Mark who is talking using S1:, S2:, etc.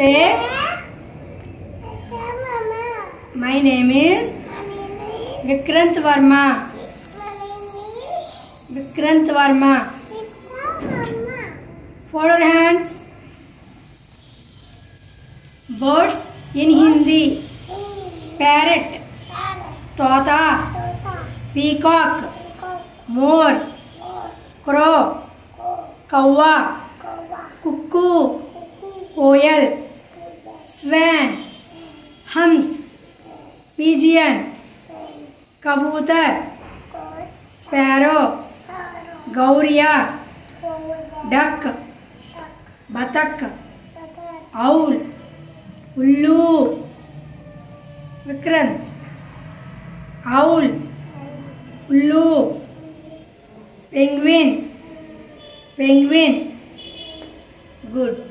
S1: Say. My name is Vikranth Varma. Vikranth Varma. Fold your hands. Birds in Hindi. Parrot. Tota. Peacock. More. Crow. Kawa. Cuckoo. Koyal. Swan. Hums. Pigeon. Kabutar. Sparrow. Gauriya. Duck. Batak. Owl. Ullu. Vikranth. Owl. Ullu. Penguin. Penguin. Good.